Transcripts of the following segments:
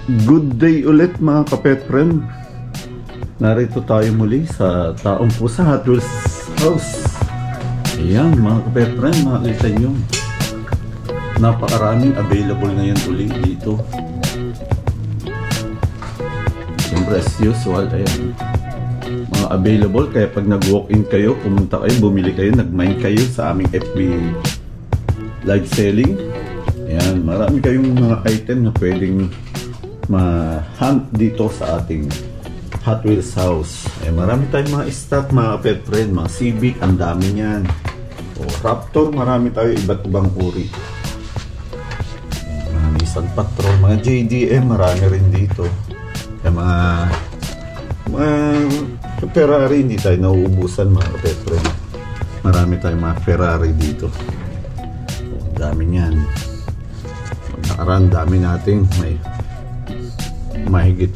Good day ulit mga kapet friend. Narito tayo muli sa Taong Pusa Hot Wheels House. Ayan mga kapet friend, makikita nyo napakaraming available ngayon uli dito. Siyempre as usual, ayan mga available, kaya pag nag walk in kayo, pumunta kayo, bumili kayo, nag-mine kayo sa aming FB live selling. Ayan, marami kayong mga item na pwedeng ma-hunt dito sa ating Hot Wheels house. Eh, marami tayong mga stock mga pet friend, mga Civic, ang dami niyan. O Raptor, marami tayo iba't ibang uri. Mga Nissan Patrol, mga JDM, marami rin dito. Eh, mga Ferrari, hindi tayo nauubusan mga pet friend. Marami tayong mga Ferrari dito. O, dami niyan. Nakaraan, dami natin mahigit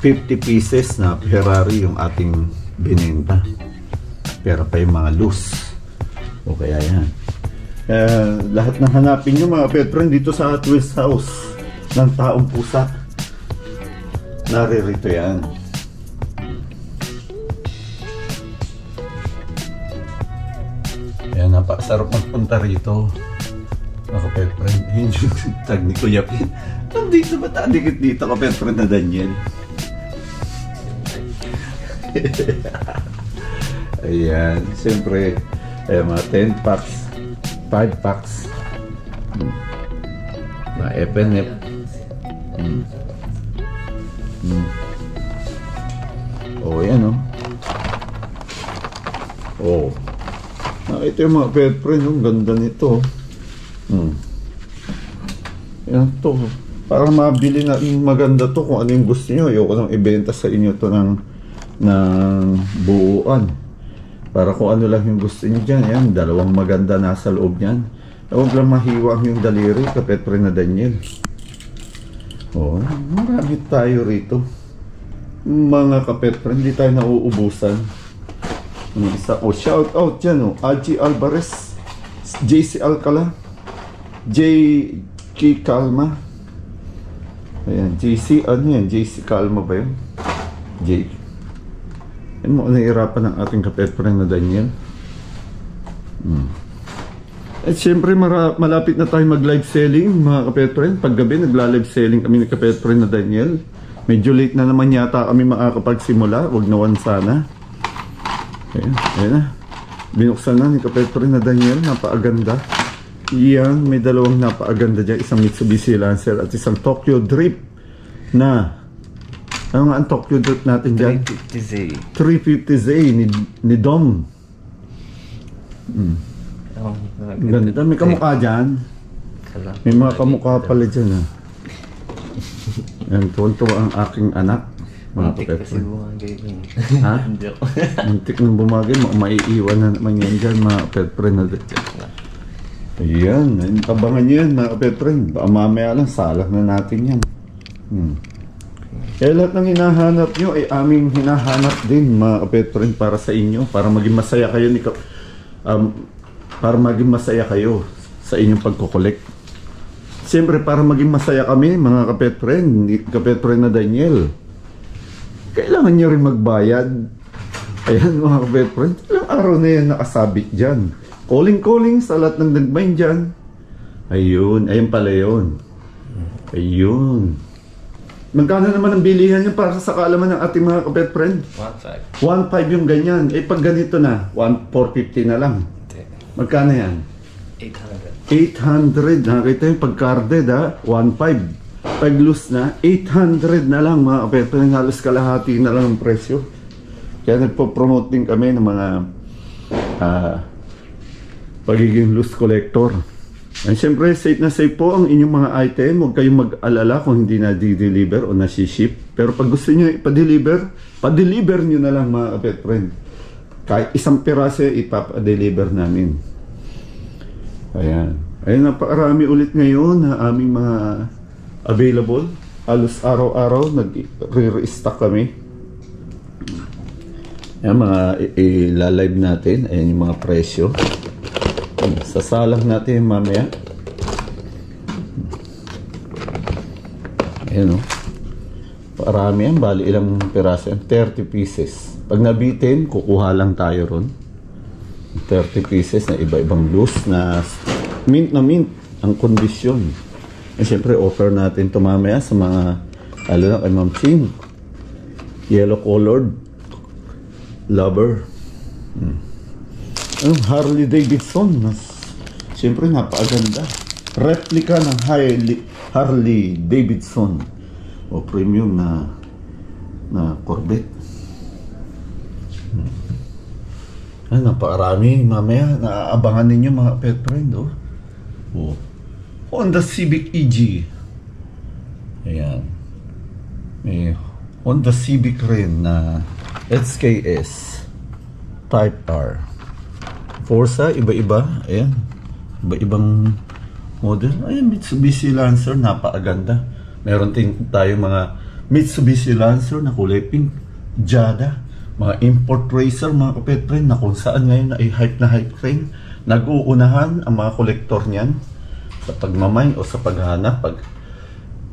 50 pieces na Ferrari yung ating binenta, pero pa yung mga loose. O kaya yan, lahat ng hanapin nyo mga pet friend dito sa Hot Wheels house ng Taong Pusa, naririto yan. Kaya napakasarap magpunta rito mga pet friend. Yun yung tag ni Kuya Pin. Nandito ba tayo dito ka pet friend na Daniel? Ayan, siyempre mga 10 packs, 5 packs, mga FNF. Oh, yan oh, nakita yung mga pet friend, ang ganda nito. Yan to, para mabili na maganda to. Kung ano yung gusto nyo, ayoko nang ibenta sa inyo to ng buuan, para kung ano lang yung gusto nyo dyan. Yan, dalawang maganda nasa loob nyan. Huwag lang mahiwang yung daliri kapet friend na Daniel. Oh, marami tayo rito mga kapet friend, hindi tayo nauubusan. Isa, shout out dyan Algie Alvarez, JC Alcala, JK Calma. Ayan, JC, ano yan? JC Calma ba yun? J. Yan mo, nahihirapan ng ating kapet friend na Daniel. At syempre, malapit na tayo mag-live selling mga kapet friend. Paggabi, nagla-live selling kami ni kapet friend na Daniel. Medyo late na naman yata kami makakapagsimula. Huwag nawan sana. Ayan, ayan na. Binuksan na ni kapet friend na Daniel. Napakaganda. Yan, may dalawang napakaganda dyan. Isang Mitsubishi Lancer at isang Tokyo Drift na, ano nga ang Tokyo Drift natin dyan? 350Z. 350Z ni Dom. Ganda, may kamukha dyan. May mga kamukha pala dyan. Yan, tuwan-tuwa ang aking anak. Muntik kasi bumagay yun. Ha? Muntik nang bumagay, maiiwan na naman yan dyan mga pet friend na dyan. Ayan, abangan nyo yan mga kapet friend. Baka mamaya lang, salang na natin yan. Kaya lahat ng hinahanap nyo ay aming hinahanap din mga kapet friend para sa inyo. Para maging masaya kayo para maging masaya kayo sa inyong pagkukolekt. Siyempre para maging masaya kami mga kapet friend na Daniel, kailangan nyo rin magbayad. Ayan mga kapet friend, ilang araw na yan nakasabit dyan. Calling sa lahat ng nagmain dyan. Ayun, ayun pala yun. Ayun. Magkano naman ang bilihan nyo para sa kaalaman ng ating mga kapet friend? 1.5. 1.5 yung ganyan. Eh pag ganito na, 450 na lang. Magkano yan? 800. Nakita yung pag-carded 1.5. Pag loose na, 800 na lang mga kapet friend. Halos kalahati na lang ang presyo. Kaya nagpo-promote din kami ng mga pagiging loose collector. And syempre, safe na safe po ang inyong mga item. Huwag kayong mag-alala kung hindi na di-deliver o nasi-ship. Pero pag gusto nyo ipa-deliver, pa-deliver nyo na lang mga kapet friend. Kahit isang piraso ipapa-deliver namin. Ayan. Ayan, napakarami ulit ngayon na aming mga available. Halos araw-araw nag-re-restock kami. Ayan, mga ilalive natin. Ayan yung mga presyo. Sasalang natin mamaya. Ayan, oh. Parami yan. Bali ilang piraso yan. 30 pieces. Pag nabitin, kukuha lang tayo ron. 30 pieces na iba-ibang loose na mint ang kondisyon. Eh, syempre, offer natin ito mamaya sa mga, lalo na kay Ma'am Chin. Yellow colored lover. Harley Davidson. Syempre, napakaganda. Replica ng Harley Davidson. O premium na Corvette. Ay, napakarami. Mamaya, naaabangan ninyo mga pet friend, oh. Oh. Honda Civic EG. Ayan. May Honda Civic rin na SKS Type R. Forza, iba-iba. Ayan. Iba-ibang model. Ayan, Mitsubishi Lancer. Napakaganda. Meron din tayo mga Mitsubishi Lancer na kulay pink. Jada. Mga import racer, mga kapet friend, na kung saan ngayon ay hype na hype rin. Nag-uunahan ang mga kolektor niyan sa pagmamay o sa paghanap.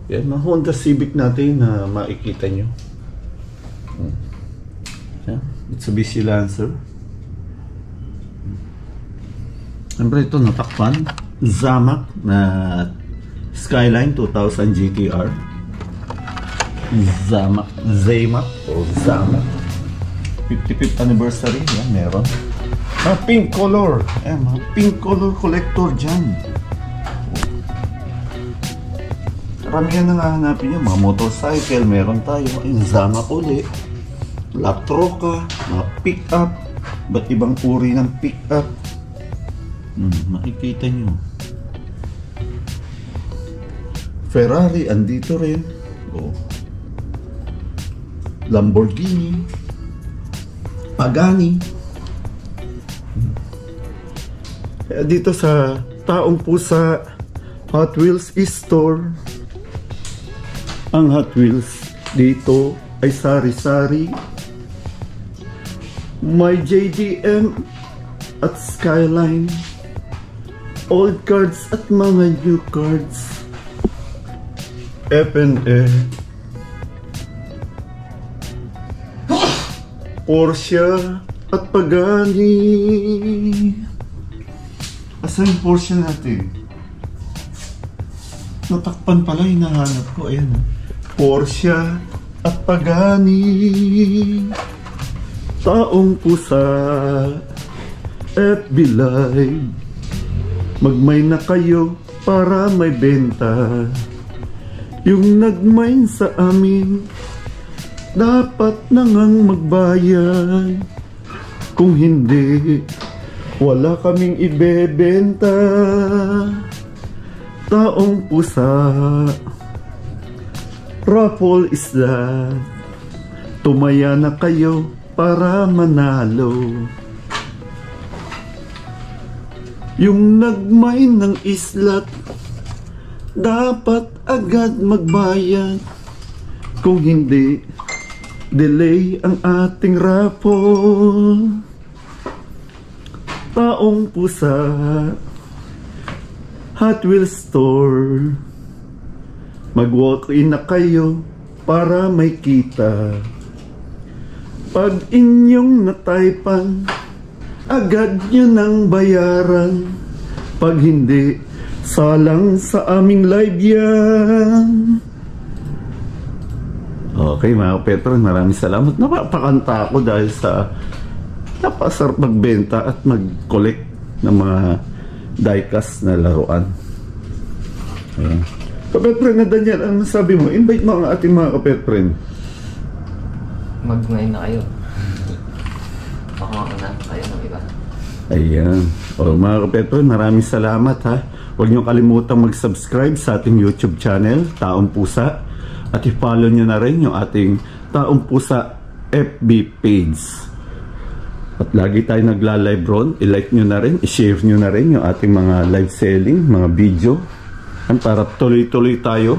Yan, mga Honda Civic natin na makikita nyo. Yan, Mitsubishi Lancer. Siyempre ito natakpan. Zamac na Skyline 2000 GTR. Zamac o Zamac 55th anniversary. Yan, meron. Mga pink color. Ayan, mga pink color collector dyan. Karamihan na nga hanapin nyo. Mga motorcycle, meron tayo. Ayun, Zamac ulit. La Troca, mga pick-up. Ba't ibang uri ng pick-up? Makikita nyo. Ferrari, andito rin. Lamborghini. Pagani. Kaya dito sa Taong Pusa Hot Wheels Store, ang Hot Wheels dito ay sari-sari. May JDM at Skyline, old cards at mga new cards, F&A, Porsche at Pagani. Asan yung Porsche natin? Natakpan pala, hinahanap ko. Ayan, Porsche at Pagani. Taong Pusa FB Live. Magmay na kayo para may benta. Yung nagmay sa amin dapat nangang magbayad. Kung hindi, wala kaming ibebenta. Taong Pusa Raffle Isla. Tumaya na kayo para manalo. Yung nagmay ng islat dapat agad magbayad. Kung hindi, delay ang ating raffle. Taong Pusa Hot Wheels Store. Mag-walk-in na kayo para may kita. Pag inyong nataypan, agad nyo nang bayaran. Pag hindi, salang sa aming live yan. Okay mga Petron, maraming salamat. Napapakanta ako dahil sa napasarap magbenta at mag-collect ng mga diecast na laruan. Ayan. Kapetren na Daniel, ano sabi mo? Invite mo ang ating mga kapetren. Mag-ngayon na kayo. Baka na kayo ng iba. Ayan. O mga kapetron, maraming salamat ha. Huwag niyo kalimutang mag-subscribe sa ating YouTube channel, Taong Pusa. At i-follow nyo na rin yung ating Taong Pusa FB page. At lagi tayo nagla-live ron. I-like nyo na rin, i-share nyo na rin yung ating mga live selling, mga video. Para tuloy-tuloy tayo.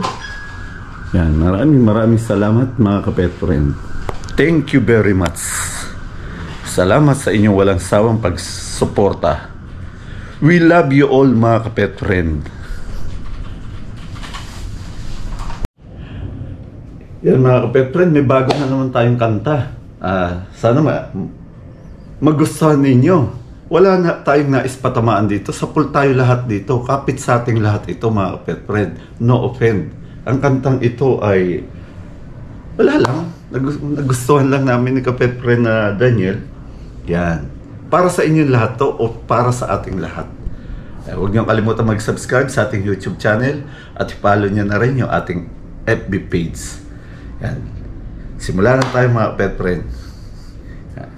Yan, maraming salamat mga kapet friend. Thank you very much. Salamat sa inyong walang sawang pagsuporta. We love you all mga kapet friend. Yan mga kapet friend, may bago na naman tayong kanta. Sana magustuhan ninyo. Wala na tayong nais patamaan dito. Sapul tayo lahat dito. Kapit sa ating lahat ito mga kapet friend. No offend. Ang kantang ito ay wala lang. Nagustuhan lang namin ni kapet friend na Daniel. Yan. Para sa inyong lahat to o para sa ating lahat. Huwag niyong kalimutan mag-subscribe sa ating YouTube channel at i-follow niyo na rin yung ating FB page. Yan. Simula na tayo mga pet friend. Yan.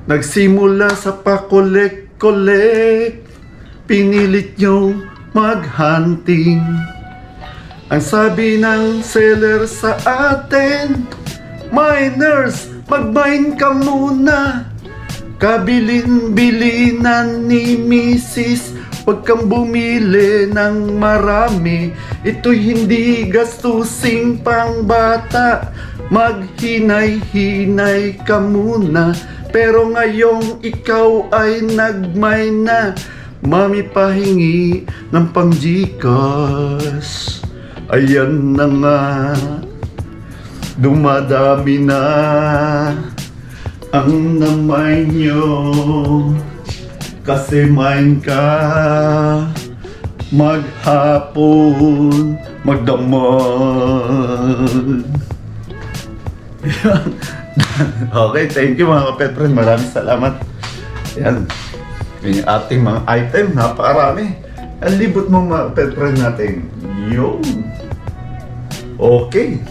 Nagsimula sa pakolek-kolek, pinilit niyong mag-hunting. Ang sabi ng seller sa atin, miners, mag-mine ka muna. Kabilin-bilinan ni Mrs. Huwag kang bumili ng marami. Ito'y hindi gastusing pang bata. Maghinay-hinay ka muna. Pero ngayong ikaw ay nagmay na. Mami pahingi ng pang-Gcash. Ayan na nga, dumadami na ang namay nyo. Kasi mine ka maghapon, magdamag. Okay, thank you mga kapet friend. Maraming salamat. Yan. Yung ating mga item, napakarami. Ang libot mo mga kapet friend natin. Yun. Okay.